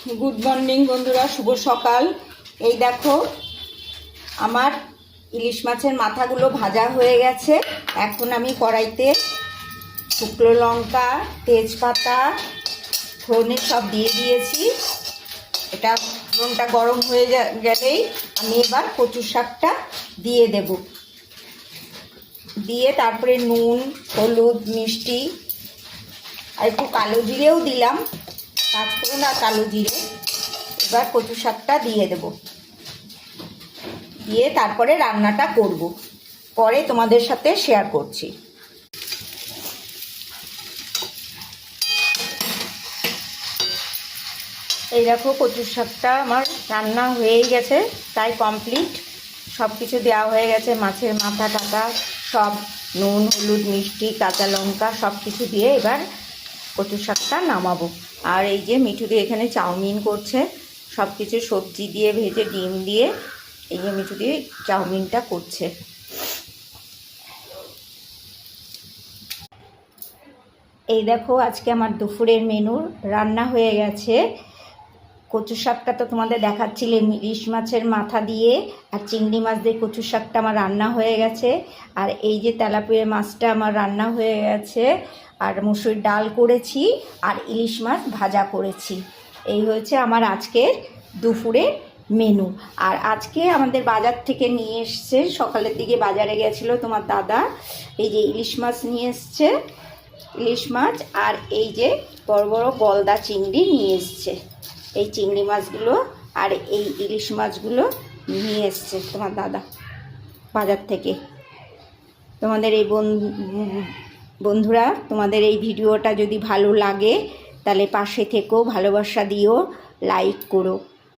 Good morning বন্ধুরা, শুভ সকাল। এই দেখো আমার ইলিশ মাছের মাথাগুলো ভাজা হয়ে গেছে। এখন আমি কড়াইতে শুকনো লঙ্কা, তেজপাতা, ফোড়নে সব দিয়ে দিয়েছি। এটা ফোড়নটা গরম হয়ে গেলেই আমি এবার কচু শাকটা দিয়ে দেব। দিয়ে তারপরে নুন, হলুদ, মিষ্টি আর একটু কালো জিরেও দিলাম, পাঁচফোড়ন আর কালো জিরে। এবার কচু শাকটা দিয়ে দেব, দিয়ে তারপরে রান্নাটা করব, পরে তোমাদের সাথে শেয়ার করছি। এই দেখো কচু শাকটা আমার রান্না হয়েই গেছে, তাই কমপ্লিট। সব কিছু দেওয়া হয়ে গেছে, মাছের মাথা টাকা সব, নুন, হলুদ, মিষ্টি, কাঁচা লঙ্কা সব কিছু দিয়ে এবার কচু শাকটা নামাবো। আর এই যে মিঠুদি এখানে চাউমিন করছে, সব কিছু সবজি দিয়ে ভেজে, ডিম দিয়ে এই যে মিঠুদি চাউমিনটা করছে। এই দেখো আজকে আমার দুপুরের মেনু রান্না হয়ে গেছে। কচু শাকটা তো তোমাদের দেখাচ্ছিলে, ইলিশ মাছের মাথা দিয়ে আর চিংড়ি মাছ দিয়ে কচু শাকটা আমার রান্না হয়ে গেছে। আর এই যে তেলাপিয়া মাছটা আমার রান্না হয়ে গেছে। আর মুসুর ডাল করেছি আর ইলিশ মাছ ভাজা করেছি। এই হয়েছে আমার আজকের দুপুরের মেনু। আর আজকে আমাদের বাজার থেকে নিয়ে এসছে, সকালের দিকে বাজারে গেছিলো তোমার দাদা। এই যে ইলিশ মাছ নিয়ে এসছে, ইলিশ মাছ, আর এই যে বড় বড় গলদা চিংড়ি নিয়ে এসছে। এই চিংড়ি মাছগুলো আর এই ইলিশ মাছগুলো নিয়ে এসছে তোমার দাদা বাজার থেকে। তোমাদের এই বন্ধুরা, তোমাদের এই ভিডিওটা যদি ভালো লাগে তাহলে পাশে থেকেও ভালোবাসা দিও, লাইক করো।